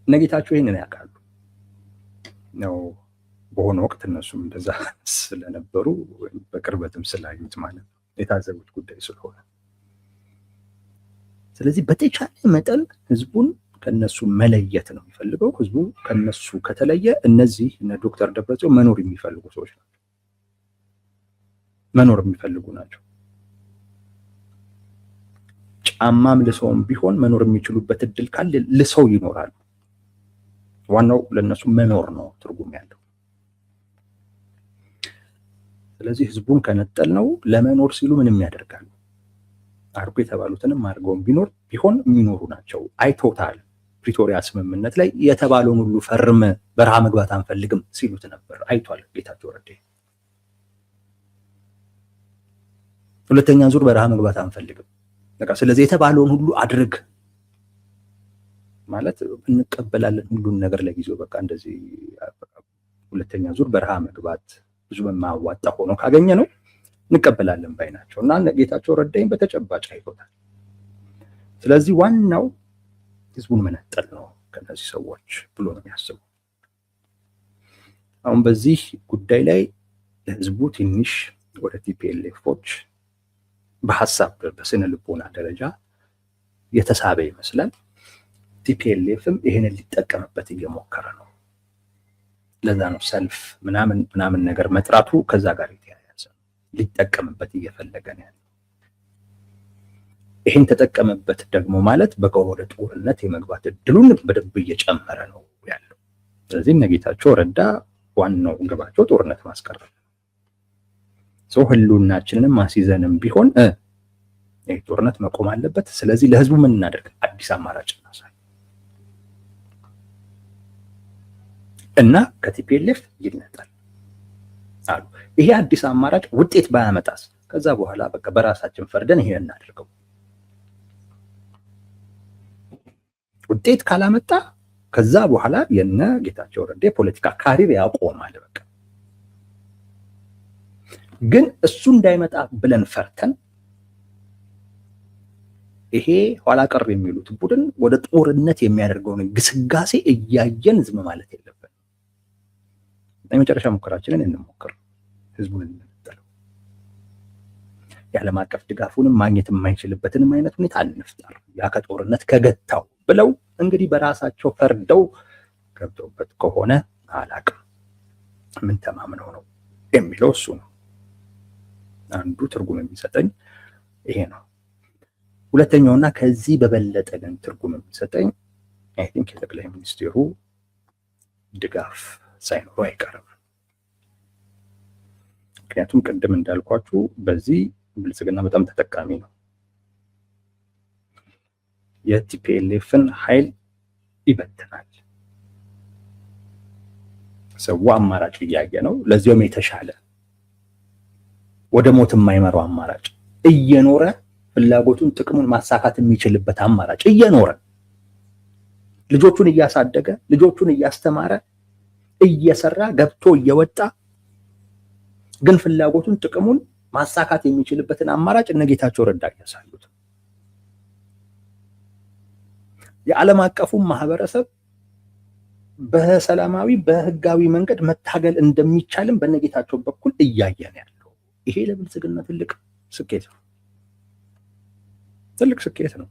ነጌታቸው ይህንን ያውቃሉ ነው። በሆነ ወቅት እነሱም እንደዛ ስለነበሩ በቅርበትም ስላዩት ማለት ነው፣ የታዘቡት ጉዳይ ስለሆነ። ስለዚህ በተቻለ መጠን ህዝቡን ከነሱ መለየት ነው የሚፈልገው። ህዝቡ ከነሱ ከተለየ እነዚህ እነ ዶክተር ደብረጽዮን መኖር የሚፈልጉ ሰዎች ናቸው፣ መኖር የሚፈልጉ ናቸው። ጫማም ልሰውም ቢሆን መኖር የሚችሉበት እድል ካለ ልሰው ይኖራሉ። ዋናው ለነሱ መኖር ነው ትርጉም ያለው። ስለዚህ ህዝቡን ከነጠል ነው ለመኖር ሲሉ ምንም ያደርጋሉ። አርጎ የተባሉትንም አርገውም ቢሆን የሚኖሩ ናቸው። አይቶታል። ፕሪቶሪያ ስምምነት ላይ የተባለውን ሁሉ ፈርም፣ በረሃ መግባት አንፈልግም ሲሉት ነበር። አይቷል ጌታቸው ረዳ። ሁለተኛ ዙር በረሃ መግባት አንፈልግም፣ በቃ ስለዚህ የተባለውን ሁሉ አድርግ ማለት እንቀበላለን ሁሉን ነገር ለጊዜው በቃ እንደዚህ ሁለተኛ ዙር በረሃ መግባት ብዙ የማያዋጣ ሆኖ ካገኘ ነው እንቀበላለን ባይ ናቸው። እና ጌታቸው ረዳይን በተጨባጭ አይቶታል። ስለዚህ ዋናው ህዝቡን መነጠል ነው ከነዚህ ሰዎች ብሎ ነው የሚያስቡ። አሁን በዚህ ጉዳይ ላይ ህዝቡ ትንሽ ወደ ቲፒኤልኤፎች በሐሳብ በስነ ልቦና ደረጃ የተሳበ ይመስላል። ቲፒኤልኤፍም ይሄንን ሊጠቀምበት እየሞከረ ነው። ለዛ ነው ሰልፍ ምናምን ነገር መጥራቱ ከዛ ጋር የተያያዘ ነው። ሊጠቀምበት እየፈለገ ነው ያለው። ይሄን ተጠቀመበት ደግሞ ማለት በቃ ወደ ጦርነት የመግባት እድሉን በደንብ እየጨመረ ነው ያለው። ስለዚህ እነ ጌታቸው ረዳ ዋናው ግባቸው ጦርነት ማስቀረት ነው። ሰው ህልውናችንንም ማስይዘንም ቢሆን ይሄ ጦርነት መቆም አለበት። ስለዚህ ለህዝቡ ምን እናደርግ? አዲስ አማራጭ እናሳይ እና ከቲፒኤልኤፍ ይነጣል አሉ። ይሄ አዲስ አማራጭ ውጤት ባያመጣስ? ከዛ በኋላ በቃ በራሳችን ፈርደን ይሄን እናደርገው። ውጤት ካላመጣ ከዛ በኋላ የነ ጌታቸው ረዳ ፖለቲካ ካሪር ያቆማል። በቃ ግን እሱ እንዳይመጣ ብለን ፈርተን ይሄ ኋላ ቀር የሚሉት ቡድን ወደ ጦርነት የሚያደርገውን ግስጋሴ እያየን ዝም ማለት የለብን። የመጨረሻ ሙከራችንን እንሞክር። ህዝቡን እንነጠለው። የዓለም አቀፍ ድጋፉንም ማግኘት የማይችልበትንም አይነት ሁኔታ እንፍጠር። ያ ከጦርነት ከገታው ብለው እንግዲህ በራሳቸው ፈርደው ገብተውበት ከሆነ አላቅም። ምን ተማምነው ነው የሚለው እሱ ነው አንዱ ትርጉም የሚሰጠኝ ይሄ ነው። ሁለተኛውና ከዚህ በበለጠ ግን ትርጉም የሚሰጠኝ አይ ቲንክ የጠቅላይ ሚኒስትሩ ድጋፍ ሳይኖሩ አይቀርም። ምክንያቱም ቅድም እንዳልኳችሁ በዚህ ብልጽግና በጣም ተጠቃሚ ነው። የቲፒኤልኤፍን ኃይል ይበትናል። ሰው አማራጭ እያየ ነው። ለዚያውም የተሻለ ወደ ሞት የማይመራው አማራጭ እየኖረ ፍላጎቱን ጥቅሙን ማሳካት የሚችልበት አማራጭ እየኖረ ልጆቹን እያሳደገ ልጆቹን እያስተማረ እየሰራ ገብቶ እየወጣ ግን ፍላጎቱን ጥቅሙን ማሳካት የሚችልበትን አማራጭ እነ ጌታቸው ረዳ ያሳዩት። የዓለም አቀፉ ማህበረሰብ በሰላማዊ በህጋዊ መንገድ መታገል እንደሚቻልም በነጌታቸው በኩል እያየን ያለው ይሄ ለብልጽግና ትልቅ ስኬት ነው። ትልቅ ስኬት ነው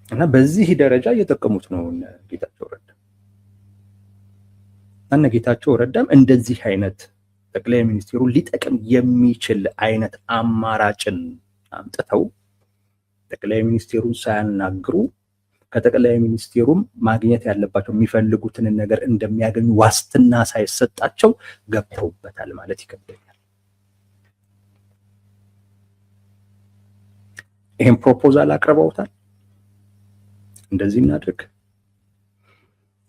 እና በዚህ ደረጃ እየጠቀሙት ነው ጌታቸው ረዳ። እና ጌታቸው ረዳም እንደዚህ አይነት ጠቅላይ ሚኒስትሩን ሊጠቅም የሚችል አይነት አማራጭን አምጥተው ጠቅላይ ሚኒስትሩን ሳያናግሩ ከጠቅላይ ሚኒስትሩም ማግኘት ያለባቸው የሚፈልጉትን ነገር እንደሚያገኙ ዋስትና ሳይሰጣቸው ገብተውበታል ማለት ይከብደኛል። ይሄን ፕሮፖዛል አቅርበውታል። እንደዚህ እናድርግ።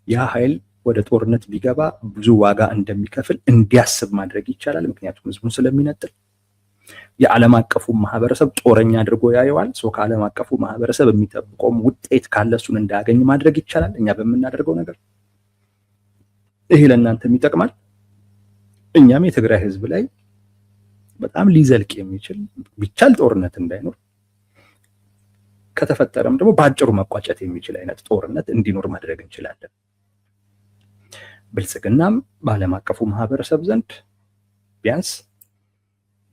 ያ ኃይል ወደ ጦርነት ቢገባ ብዙ ዋጋ እንደሚከፍል እንዲያስብ ማድረግ ይቻላል። ምክንያቱም ህዝቡን ስለሚነጥል የዓለም አቀፉ ማህበረሰብ ጦረኛ አድርጎ ያየዋል። ከዓለም አቀፉ ማህበረሰብ የሚጠብቀውም ውጤት ካለ እሱን እንዳያገኝ ማድረግ ይቻላል እኛ በምናደርገው ነገር። ይሄ ለእናንተም ይጠቅማል። እኛም የትግራይ ህዝብ ላይ በጣም ሊዘልቅ የሚችል ቢቻል ጦርነት እንዳይኖር ከተፈጠረም ደግሞ በአጭሩ መቋጨት የሚችል አይነት ጦርነት እንዲኖር ማድረግ እንችላለን። ብልጽግናም በዓለም አቀፉ ማህበረሰብ ዘንድ ቢያንስ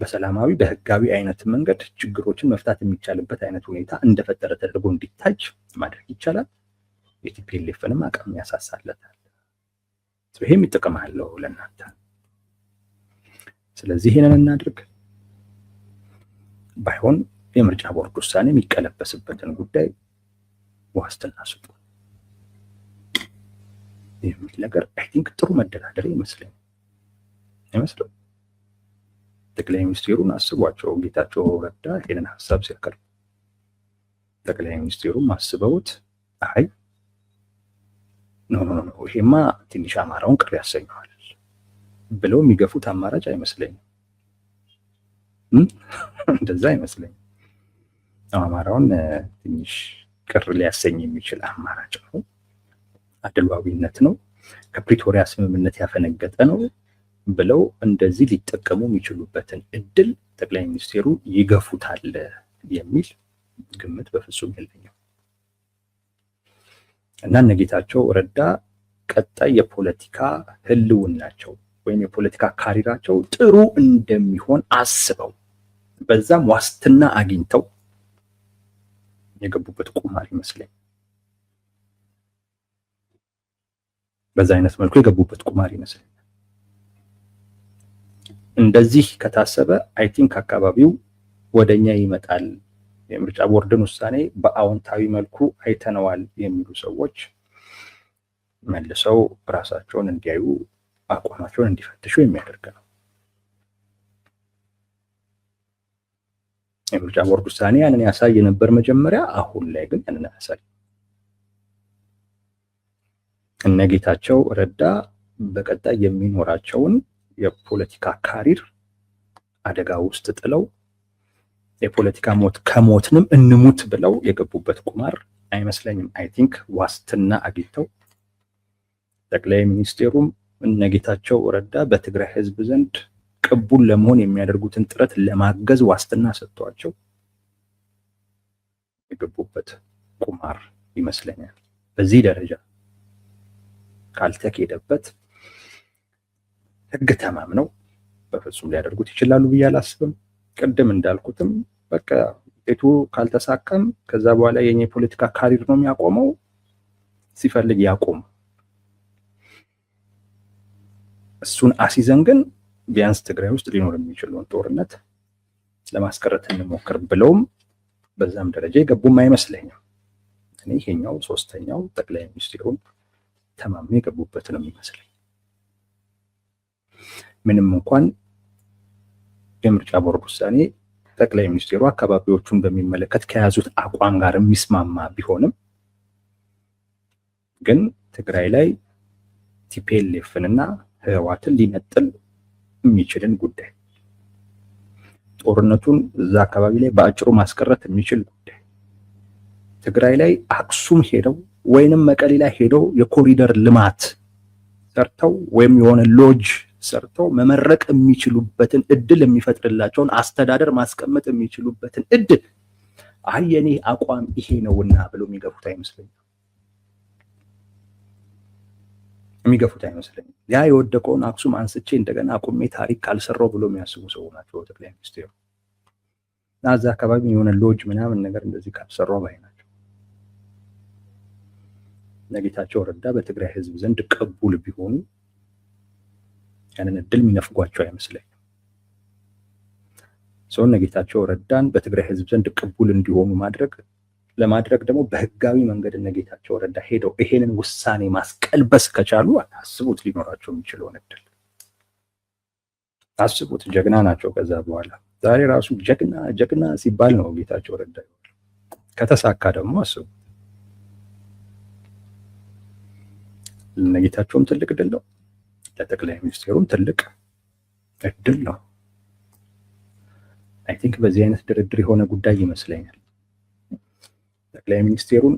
በሰላማዊ በህጋዊ አይነት መንገድ ችግሮችን መፍታት የሚቻልበት አይነት ሁኔታ እንደፈጠረ ተደርጎ እንዲታይ ማድረግ ይቻላል። የቲፒኤልኤፍንም አቅም ያሳሳለታል። ይሄም ይጠቅም አለው ለእናንተ። ስለዚህ ይሄንን እናድርግ። ባይሆን የምርጫ ቦርድ ውሳኔ የሚቀለበስበትን ጉዳይ ዋስትና ስጡ የሚል ነገር አይ ቲንክ ጥሩ መደራደሪያ ይመስለኛል። ጠቅላይ ሚኒስትሩን አስቧቸው። ጌታቸው ረዳ ይሄንን ሀሳብ ሲያቀርብ ጠቅላይ ሚኒስትሩም አስበውት አይ ኖ ይሄማ ትንሽ አማራውን ቅር ያሰኘዋል ብለው የሚገፉት አማራጭ አይመስለኝም። እንደዛ አይመስለኝም። አማራውን ትንሽ ቅር ሊያሰኝ የሚችል አማራጭ ነው። አድሏዊነት ነው፣ ከፕሪቶሪያ ስምምነት ያፈነገጠ ነው ብለው እንደዚህ ሊጠቀሙ የሚችሉበትን እድል ጠቅላይ ሚኒስትሩ ይገፉታል የሚል ግምት በፍጹም የለኝም። እና እነ ጌታቸው ረዳ ቀጣይ የፖለቲካ ህልውናቸው ወይም የፖለቲካ ካሪራቸው ጥሩ እንደሚሆን አስበው በዛም ዋስትና አግኝተው የገቡበት ቁማር ይመስለኝ። በዛ አይነት መልኩ የገቡበት ቁማር ይመስለኝ። እንደዚህ ከታሰበ አይ ቲንክ አካባቢው ወደኛ ይመጣል፣ የምርጫ ቦርድን ውሳኔ በአዎንታዊ መልኩ አይተነዋል የሚሉ ሰዎች መልሰው ራሳቸውን እንዲያዩ አቋማቸውን እንዲፈትሹ የሚያደርግ ነው። የምርጫ ቦርድ ውሳኔ ያንን ያሳይ ነበር መጀመሪያ፣ አሁን ላይ ግን ያንን ያሳይ። እነ ጌታቸው ረዳ በቀጣይ የሚኖራቸውን የፖለቲካ ካሪር አደጋ ውስጥ ጥለው የፖለቲካ ሞት ከሞትንም እንሙት ብለው የገቡበት ቁማር አይመስለኝም። አይ ቲንክ ዋስትና አግኝተው ጠቅላይ ሚኒስትሩም እነ ጌታቸው ረዳ በትግራይ ህዝብ ዘንድ ቅቡል ለመሆን የሚያደርጉትን ጥረት ለማገዝ ዋስትና ሰጥቷቸው የገቡበት ቁማር ይመስለኛል። በዚህ ደረጃ ካልተኬደበት ህግ ተማምነው በፍጹም ሊያደርጉት ይችላሉ ብዬ አላስብም። ቅድም እንዳልኩትም በቃ ውጤቱ ካልተሳካም ከዛ በኋላ የኛ የፖለቲካ ካሪር ነው የሚያቆመው፣ ሲፈልግ ያቆም። እሱን አሲዘን ግን ቢያንስ ትግራይ ውስጥ ሊኖር የሚችለውን ጦርነት ለማስቀረት እንሞክር ብለውም በዛም ደረጃ የገቡም አይመስለኝም። እኔ ይሄኛው ሶስተኛው ጠቅላይ ሚኒስትሩን ተማምነው የገቡበት ነው የሚመስለኝ። ምንም እንኳን የምርጫ ቦርድ ውሳኔ ጠቅላይ ሚኒስትሩ አካባቢዎቹን በሚመለከት ከያዙት አቋም ጋር የሚስማማ ቢሆንም ግን ትግራይ ላይ ቲፒኤልኤፍንና ህወሓትን ሊነጥል የሚችልን ጉዳይ፣ ጦርነቱን እዛ አካባቢ ላይ በአጭሩ ማስቀረት የሚችል ጉዳይ፣ ትግራይ ላይ አክሱም ሄደው ወይንም መቀሌ ላይ ሄደው የኮሪደር ልማት ሰርተው ወይም የሆነ ሎጅ ሰርተው መመረቅ የሚችሉበትን እድል የሚፈጥርላቸውን አስተዳደር ማስቀመጥ የሚችሉበትን እድል አይ የኔ አቋም ይሄ ነውና ብሎ የሚገፉት አይመስለኝም። ያ የወደቀውን አክሱም አንስቼ እንደገና አቁሜ ታሪክ ካልሰራው ብሎ የሚያስቡ ሰው ናቸው ጠቅላይ ሚኒስትሩ። እና እዛ አካባቢ የሆነ ሎጅ ምናምን ነገር እንደዚህ ካልሰራው ባይ ናቸው። ጌታቸው ረዳ በትግራይ ህዝብ ዘንድ ቅቡል ቢሆኑ ያንን እድል የሚነፍጓቸው አይመስለኝም። ሰውነ ጌታቸው ረዳን በትግራይ ህዝብ ዘንድ ቅቡል እንዲሆኑ ለማድረግ ደግሞ በህጋዊ መንገድ እነ ጌታቸው ረዳ ሄደው ይሄንን ውሳኔ ማስቀልበስ ከቻሉ አስቡት ሊኖራቸው የሚችለውን እድል አስቡት። ጀግና ናቸው። ከዛ በኋላ ዛሬ ራሱ ጀግና ሲባል ነው ጌታቸው ረዳ። ከተሳካ ደግሞ አስቡ። ለጌታቸውም ትልቅ እድል ነው፣ ለጠቅላይ ሚኒስትሩም ትልቅ እድል ነው። አይ ቲንክ በዚህ አይነት ድርድር የሆነ ጉዳይ ይመስለኛል። ጠቅላይ ሚኒስትሩን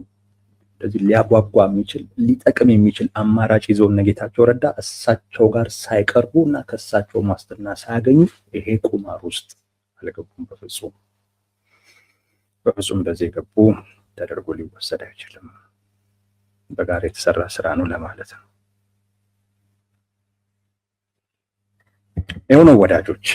እንደዚህ ሊያጓጓ የሚችል ሊጠቅም የሚችል አማራጭ ይዘው እነ ጌታቸው ረዳ እሳቸው ጋር ሳይቀርቡ እና ከእሳቸው ዋስትና ሳያገኙ ይሄ ቁማር ውስጥ አልገቡም። በፍጹም እንደዚህ የገቡ ተደርጎ ሊወሰድ አይችልም። በጋራ የተሰራ ስራ ነው ለማለት ነው። ይኸው ነው ወዳጆች።